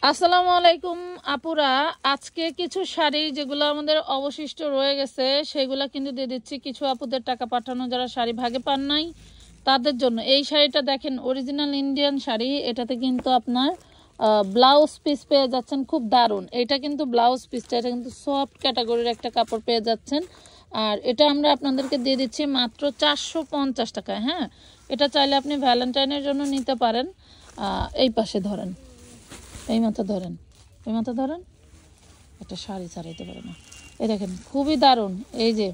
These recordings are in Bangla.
আসসালামু আলাইকুম আপুরা, আজকে কিছু শাড়ি যেগুলো আমাদের অবশিষ্ট রয়ে গেছে সেগুলো কিন্তু দিয়ে দিচ্ছি কিছু আপুদের টাকা পাঠানো যারা শাড়ি ভাগে পান নাই তাদের জন্য। এই শাড়িটা দেখেন, অরিজিনাল ইন্ডিয়ান শাড়ি। এটাতে কিন্তু আপনার ব্লাউজ পিস পেয়ে যাচ্ছেন, খুব দারুণ। এটা কিন্তু ব্লাউজ পিসটা, এটা কিন্তু সফট ক্যাটাগরির একটা কাপড় পেয়ে যাচ্ছেন। আর এটা আমরা আপনাদেরকে দিয়ে দিচ্ছি মাত্র 450 টাকায়। হ্যাঁ, এটা চাইলে আপনি ভ্যালেন্টাইনের জন্য নিতে পারেন। এই পাশে ধরেন, এই মাথা ধরেন, এই মাথা ধরেন, একটা শাড়ি ছাড়াইতে পারে না। এই দেখেন, খুবই দারুণ। এই যে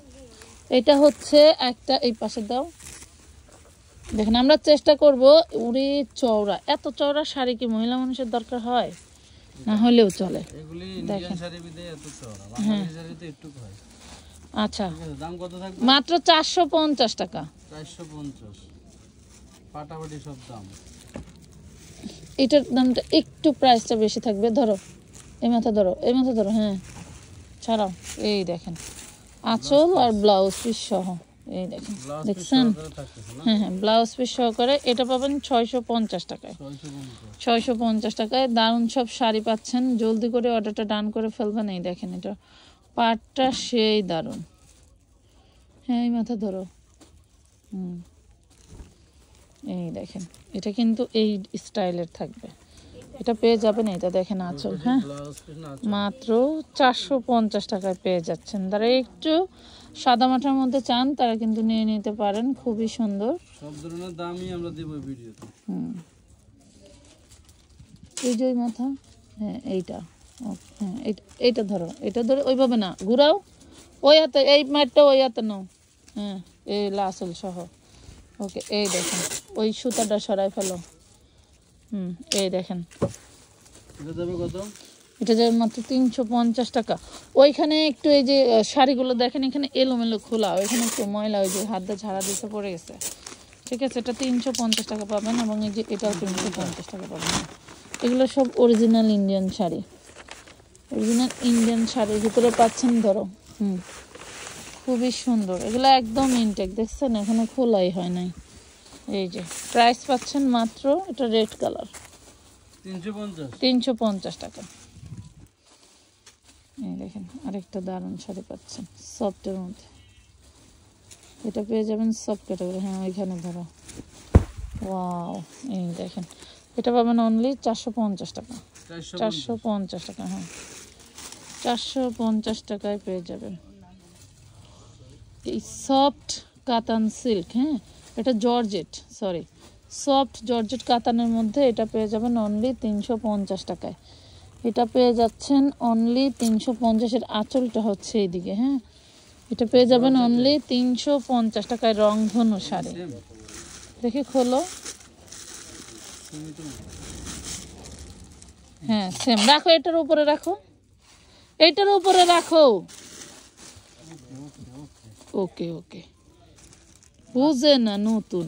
এটা হচ্ছে একটা, এই পাশে দাও। দেখেন, আমরা চেষ্টা করব। উড়ি চওড়া, এত চওড়া শাড়ি কি মহিলা মানুষের দরকার হয়? না হলেও চলে। দেখেন, হ্যাঁ, আচ্ছা, মাত্র 450 টাকা। 450 পাটাপাটি সব দাম। এটার দামটা একটু প্রাইসটা বেশি থাকবে। ধরো, এই মাথা ধরো, এই মাথা ধরো, হ্যাঁ ছাড়াও। এই দেখেন, আঁচল আর ব্লাউজ পিস সহ। এই দেখেন, দেখছেন? হ্যাঁ হ্যাঁ, ব্লাউজ পিস সহকারে এটা পাবেন 650 টাকায়। 650 টাকায় দারুণ সব শাড়ি পাচ্ছেন। জলদি করে অর্ডারটা ডান করে ফেলবেন। এই দেখেন, এটা পাটটা সেই দারুণ। হ্যাঁ, এই মাথা ধরো। এই দেখেন, এটা কিন্তু এই স্টাইলের থাকবে। এটা পেয়ে যাবেন। এটা দেখেন আঁচল, হ্যাঁ, মাত্র 450 টাকায় পেয়ে যাচ্ছেন। যারা একটু সাদা মাটার মধ্যে চান তারা কিন্তু নিয়ে নিতে পারেন। খুবই সুন্দর, সব ধরনের দামই আমরা দেব ভিডিওতে। এই যে মাথা, হ্যাঁ এইটা, হ্যাঁ এইটা ধরো, এটা ধরে ওইভাবে না ঘুরাও, ওই হাতে, এই মাঠটা ওই হাতে নাও। হ্যাঁ, এই লাসল সহ। ওকে, এই দেখেন, ওই সুতাটা সরাই ফেলো। এই দেখেন, এটা যাবে মাত্র 350 টাকা। ওইখানে একটু এই যে শাড়িগুলো দেখেন, এখানে এলোমেলো খোলা, ওইখানে একটু ময়লা, ওই যে হাত দিয়ে ঝাড়া দিতে পড়ে গেছে। ঠিক আছে, এটা 350 টাকা পাবেন। এবং এই যে এটাও 350 টাকা পাবেন। এগুলো সব original Indian sari. Original Indian শাড়ির ভিতরে পাচ্ছেন, ধরো, খুবই সুন্দর। এগুলো একদম ইনটেক, দেখছেন? এখনো খোলাই হয় নাই। এই যে প্রাইস পাচ্ছেন মাত্র, এটা রেড কালার, 350 টাকা। এই দেখেন, আরেকটা দারুণ শাড়ি পাচ্ছেন সফটের মধ্যে। এটা পেয়ে যাবেন সফট ক্যাটাগরি। হ্যাঁ, ওইখানে ধরো। ওয়াও, এই দেখেন, এটা পাবেন অনলি 450 টাকা। 450 টাকা, হ্যাঁ, 450 টাকায় পেয়ে যাবেন এই সফট কাতান সিল্ক। হ্যাঁ, এটা জর্জেট, সরি, সফট জর্জেট কাতানের মধ্যে এটা পেয়ে যাবেন অনলি 350 টাকায়। এটা পেয়ে যাচ্ছেন অনলি 350-এর। আঁচলটা হচ্ছে এইদিকে। হ্যাঁ, এটা পেয়ে যাবেন অনলি 350 টাকায়। রংধনু শাড়ি, দেখি খোলো। হ্যাঁ, সেম রাখো, এটার উপরে রাখো, এইটার উপরে রাখো। ওকে ওকে, বুঝে না নতুন।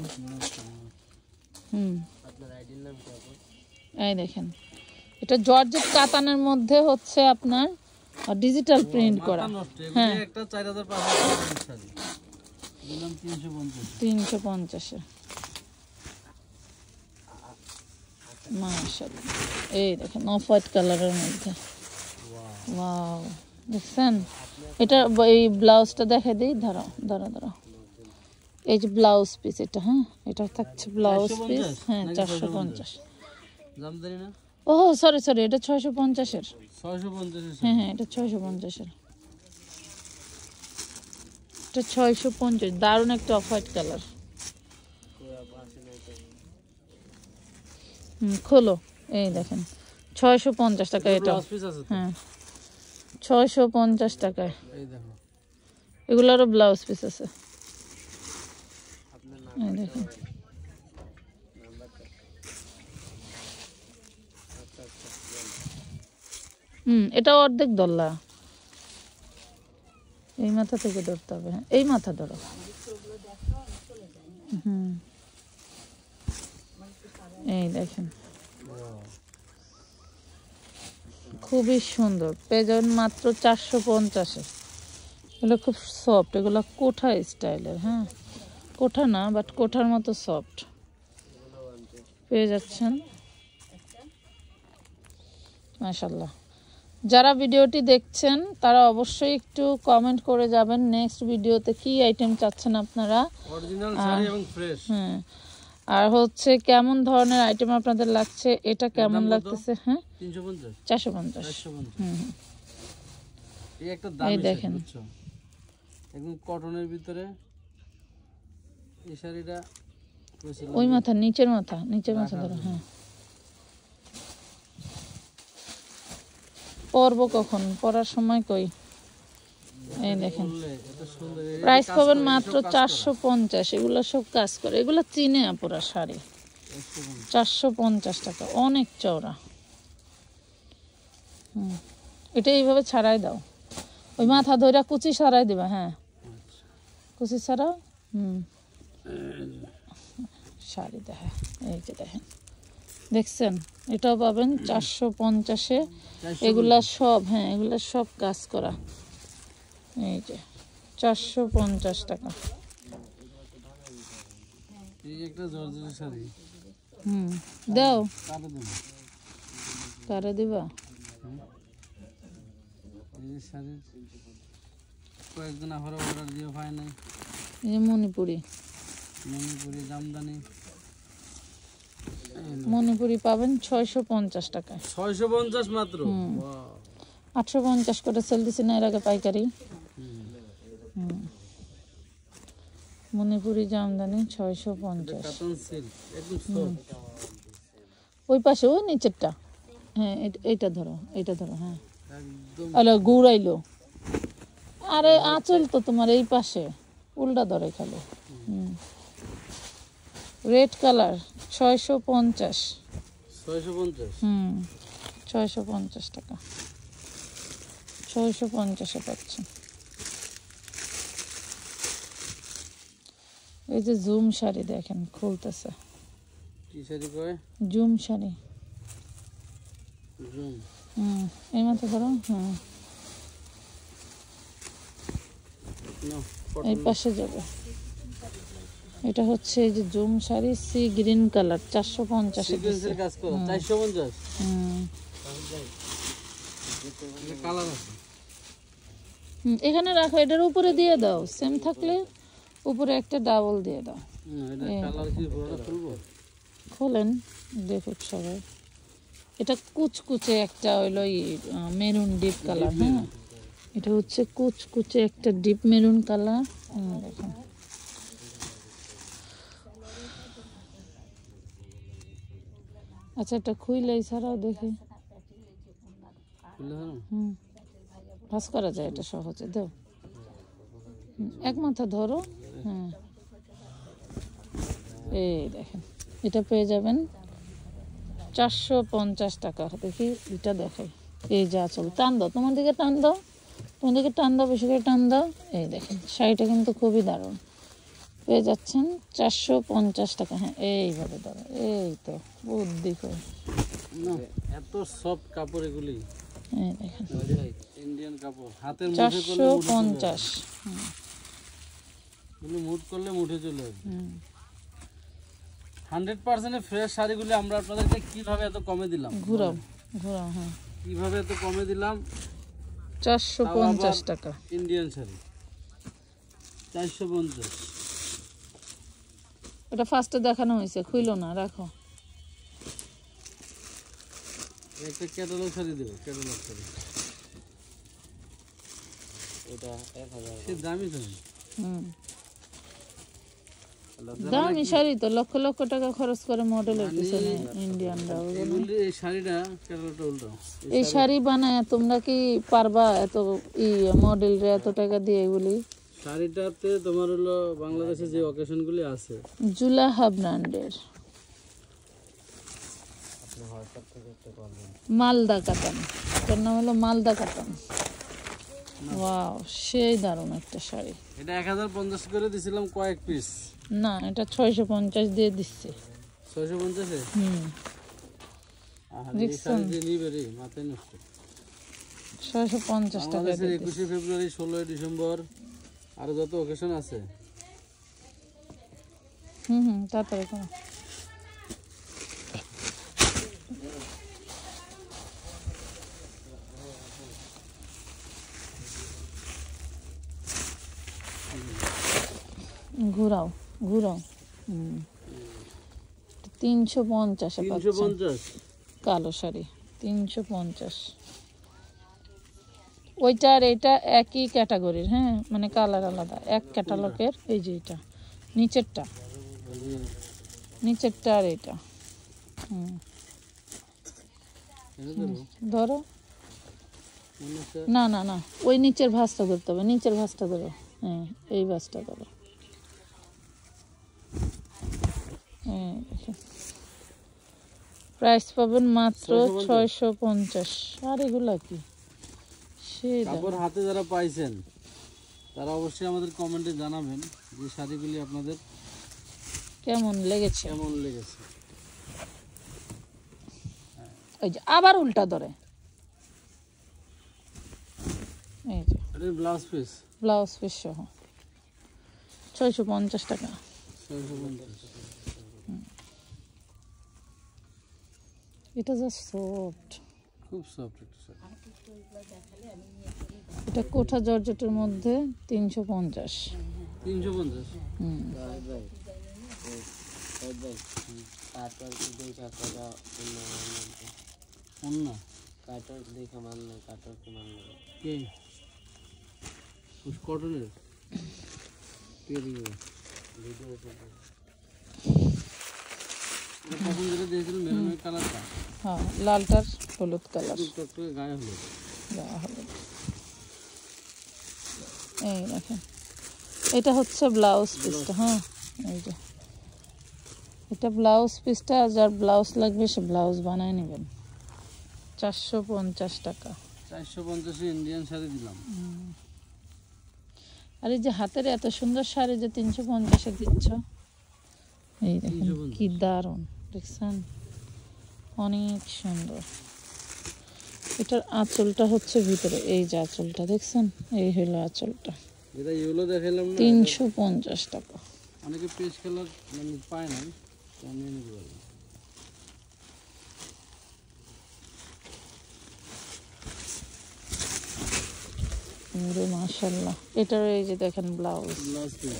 এই দেখেন, এটা জর্জেট কাতানের মধ্যে হচ্ছে আপনার ডিজিটাল প্রিন্ট করা। হ্যাঁ, 350-এ। মাশাআল্লাহ, এই দেখেন অফ হোয়াইট কালারের মধ্যে। ওয়াও, দেখছেন? এটা এই ব্লাউজটা দেখে দিই, ধরো ধরো ধরো। এই যে ব্লাউজ পিস এটা, হ্যাঁ, এটা থাকছে ব্লাউজ পিস। হ্যাঁ, 450। ও সরি সরি, এটা 650-এর। হ্যাঁ হ্যাঁ, এটা 650-এর। এটা 650। দারুণ একটা অফ হোয়াইট কালার। খোলো, এই দেখেন, 650 টাকা এটা। হ্যাঁ, 650 টাকায়। এগুলোরও ব্লাউজ পিস আছে। এই দেখেন, এটা অর্ধেক দল্লা। এই মাথা থেকে ধরতে হবে। হ্যাঁ, এই মাথা ধরো। এই দেখেন, খুবই সুন্দর। পেয়ে যাবেন মাত্র 450-এ। এগুলো খুব সফট, এগুলো কোঠা স্টাইলের। হ্যাঁ, কোঠা না, বাট কোঠার মতো সফট পেয়ে যাচ্ছেন। মাশাআল্লাহ। যারা ভিডিওটি দেখছেন তারা অবশ্যই একটু কমেন্ট করে যাবেন নেক্সট ভিডিওতে কি আইটেম চাচ্ছেন আপনারা। অরিজিনাল শাড়ি এবং ফ্রেশ। হ্যাঁ, আর হচ্ছে কেমন ধরনের আইটেম আপনাদের লাগছে, এটা কেমন লাগতেছে। হ্যাঁ, 350 450। 450। এই একটা দামি দেখেন। শাড়ি বুঝছো, একদম কটনের ভিতরে। এই শাড়িটা ওই মাথা নিচের মাথা ধরো। হ্যাঁ, পরবো কখন, পরার সময় কই। এই দেখেন, প্রাইস পাবেন মাত্র 450। এগুলো সব কাজ করে, এগুলো চিনে আপুরা শাড়ি। 450 টাকা, অনেক চওড়া। এটা এইভাবে ছাড়াই দাও, ওই মাথা ধরে কুচি ছাড়াই দিবা। হ্যাঁ, কুচি ছাড়াও। শাড়ি দেখে, এই যে দেখেন, দেখছেন, এটাও পাবেন 450-এ। এগুলা সব, হ্যাঁ, এগুলা সব কাজ করা। এই যে 450 টাকা। এই একটা জর্জেটের শাড়ি। দাও, কাটা দেব। কারে দিবা? এই শাড়ি কয়েকদিন আবার অর্ডার দিয়ে পায় নাই। এই যে মণিপুরি জামদানি। মণিপুরি পাবেন 650 টাকায়। 650 মাত্র। 850 করে সেল দিছি না এর আগে পাইকারি। মণিপুরি জামদানি 650। কটন সিল্ক একদম সফট। ওই পাশে ওই নিচেরটা। হ্যাঁ, এইটা ধরো, এইটা ধরো। হ্যাঁ, একদম আলো গুড়াইলো। আরে আঁচল তো তোমার এই পাশে, উল্টা ধরে খালি। Red colour 650। 650। 650 টাকা, 650-এ পাচ্ছেন। এই যে জুম শাড়ি দেখেন খুলতেছে। কি শাড়ি কয়? জুম শাড়ি। জুম। এই মতো ধরো। হ্যাঁ, এই পাশে যাবে। এটা হচ্ছে এই যে zoom sari, sea green colour, 450। সিকোয়েন্সের কাজ করা 450। এটা কালার আছে। এখানে রাখো, এটার উপরে দিয়ে দাও, সেম থাকলে উপরে একটা ডাবল দিয়ে দাও। এটা কালার কি পুরোটা খুলবো? খোলেন, দেখুক সবাই। এটা কুচকুচে একটা হইলো মেরুন ডিপ কালার। হ্যাঁ, এটা হচ্ছে কুচকুচে একটা ডিপ মেরুন কালার। দেখুন, আচ্ছা, এটা খুইলাই ছাড়াও দেখি। ভাঁজ করা যায় এটা সহজে। দাও, এক মাথা ধরো। হ্যাঁ, এই দেখেন, এটা পেয়ে যাবেন 450 টাকা। দেখি এটা দেখাই। এই যা চল, টান দাও, তোমার দিকে টান দাও, তোমার দিকে টান দাও, বেশি করে টান দাও। এই দেখেন, শাড়িটা কিন্তু খুবই দারুণ। পেয়ে যাচ্ছেন 450 টাকা। হ্যাঁ, এইভাবে ধরো। এই তো বুদ্ধি করে। এত সফট কাপড় এগুলি। এই দেখেন, ইন্ডিয়ান কাপড়, হাতের মুঠে করলে 450। এগুলো মুঠ করলে মুঠে চলে আসবে। 100% ফ্রেশ শাড়িগুলি আমরা আপনাদেরকে কিভাবে এত কমে দিলাম? ঘুরাও ঘুরাও। হ্যাঁ, কিভাবে এত কমে দিলাম? 450 টাকা। ইন্ডিয়ান শাড়ি 450। এটা ফার্স্টে দেখানো হয়েছে, খুইলো না, রাখো। একটা ক্যাটালগ শাড়ি দেবো, ক্যাটালগ শাড়ি। এটা 1000। সে দামি শাড়ি। দামি শাড়ি তো লক্ষ লক্ষ টাকা খরচ করে মডেলের পিছনে ইন্ডিয়ানরা। এই শাড়িটা ক্যাটালগটা উল্টো। এই শাড়ি বানায় তোমরা কি পারবা এত মডেল রে এত টাকা দিয়ে? এগুলি শাড়িটাতে তোমার হলো বাংলাদেশে যে অকেশনগুলি আছে, জুলাহা ব্র্যান্ডের মালদা কাতান। এটার নাম হলো মালদা কাতান। ওয়াও, সেই দারুণ একটা শাড়ি। এটা 1050 করে দিছিলাম কয়েক পিস। না, এটা 650 দিয়ে দিচ্ছে। 650-এ? আর এই শাড়ি যে নিবে রে, মাথায় নষ্ট। 650 টাকা। 21শে ফেব্রুয়ারি, 16 ডিসেম্বর, আর যত অকেশন আছে। তাড়াতাড়ি করো। ঘুরাও ঘুরাও। 350 350 কালো শাড়ি 350। ওইটা আর এটা একই ক্যাটাগরির, হ্যাঁ, মানে কালার আলাদা, এক ক্যাটালগের। এই যে এটা নিচেরটা, নিচেরটা আর এটা। ধরো, না না না, ওই নিচের ভাঁজটা ধরতে হবে, নিচের ভাঁজটা ধরো। হ্যাঁ, এই ভাঁজটা ধরো। প্রাইস পাবেন মাত্র 650। আর এগুলা কি কাপড় হাতে যারা পাইছেন তারা অবশ্যই আমাদের কমেন্টে জানাবেন যে শাড়িগুলি আপনাদের কেমন লেগেছে। এই যে আবার উল্টা ধরে, এই যে এটা ব্লাউজ পিস, ব্লাউজ পিস সহ 650 টাকা। 650। এটা জাস্ট সফট, খুব সফট একটা শাড়ি। এটা কোঠা জর্জেটের মধ্যে 350। 350। কটনের কালারটা, হ্যাঁ, লালটার হলুদ কালার, গায়ে হলুদ। এই দেখেন, এটা হচ্ছে ব্লাউজ পিসটা। হ্যাঁ, এই যে এটা ব্লাউজ পিসটা। যার ব্লাউজ লাগবে সে ব্লাউজ বানায় নেবেন। 450 টাকা। 450 ইন্ডিয়ান শাড়ি দিলাম। আর এই যে হাতের এত সুন্দর শাড়ি যে 350-এ দিচ্ছ, এই দেখেন কি দারুণ, দেখছেন, অনেক সুন্দর। এটার আঁচলটা হচ্ছে ভিতরে, এই যে আঁচলটা দেখছেন, এই হলো আঁচলটা। এটা ইয়েলো দেখাইলাম না, 350 টাকা। অনেকে পেস্ট কালার মানে পায় না, তো আমি নিতে পারবো। ওরে মাশাআল্লাহ, এটার এই যে দেখেন ব্লাউজ, ব্লাউজ পিস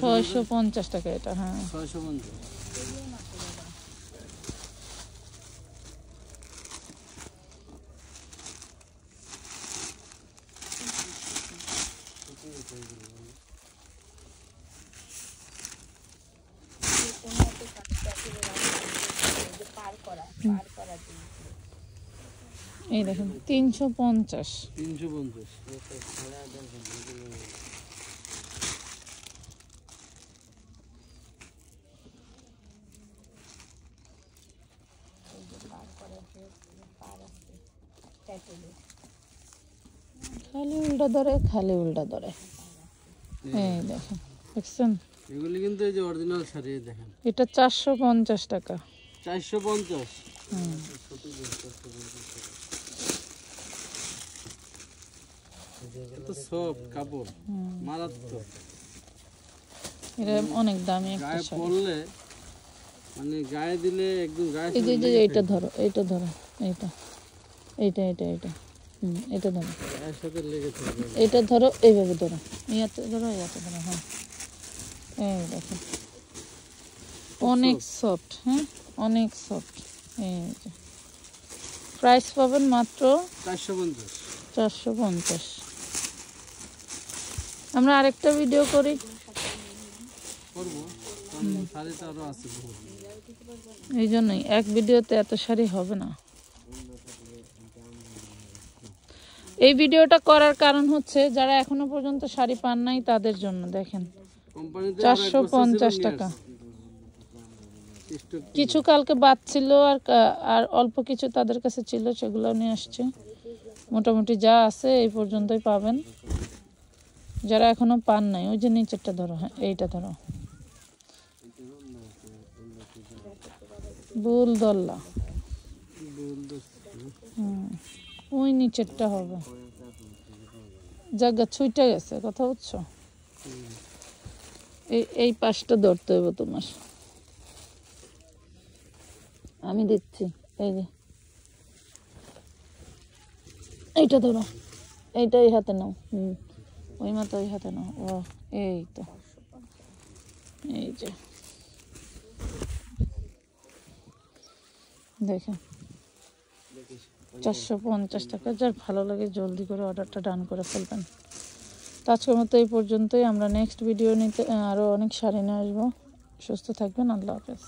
650 টাকা এটা। হ্যাঁ, 650। এই দেখেন 350। 350। খালি উল্টা ধরে, খালি উল্টা ধরে। এই দেখেন, দেখছেন, এগুলি কিন্তু এই যে অরিজিনাল শাড়ি দেখেন। এটা 450 টাকা। 450। এটা সফট কাপড়, মারাত্মক। এটা অনেক দামি একটা গায়ে শাড়ি। পরলে মানে গায়ে দিলে একদম গায়ে। এই যে এইটা ধরো, এইটা ধরো, এইটা এইটা এইটা এইটা এটা ধরো, গায়ের সাথে লেগে থাকবে। এটা ধরো, এইভাবে ধরো, ইয়াতে ধরো, ইয়াতে ধরো। হ্যাঁ, এই দেখো অনেক সফট। হ্যাঁ, অনেক সফট। এই যে প্রাইস পাবেন মাত্র 450। 450। আমরা আরেকটা ভিডিও করি, করবো, কারণ শাড়ি তো আরো আছে বহুত। এই জন্যই এক ভিডিওতে এত শাড়ি হবে না। এই ভিডিওটা করার কারণ হচ্ছে যারা এখনো পর্যন্ত শাড়ি পান নাই তাদের জন্য। দেখেন, 450 টাকা। কিছু কালকে বাদ ছিল, আর অল্প কিছু তাদের কাছে ছিল, সেগুলো নিয়ে আসছে। মোটামুটি যা আছে এই পর্যন্তই পাবেন। যারা এখনো পান নাই, ওই যে নিচেরটা ধরো, হ্যাঁ, এইটা ধরো, বুলদল্লা। ওই নিচেরটা হবে, জায়গা ছুটে গেছে, কথা বুঝছো। এই পাশটা ধরতে হবে তোমার, আমি দিচ্ছি। এই যে এইটা ধরো, এইটা এই হাতে নাও। ওই মাথা ওই হাতে নাও। ও, এই তো এই যে দেখেন 450 টাকা। যার ভালো লাগে জলদি করে অর্ডারটা ডান করে ফেলবেন। তো আজকের মতো এই পর্যন্তই। আমরা নেক্সট ভিডিও নিতে আরও অনেক শাড়ি নিয়ে আসবো। সুস্থ থাকবেন। আল্লাহ হাফেজ।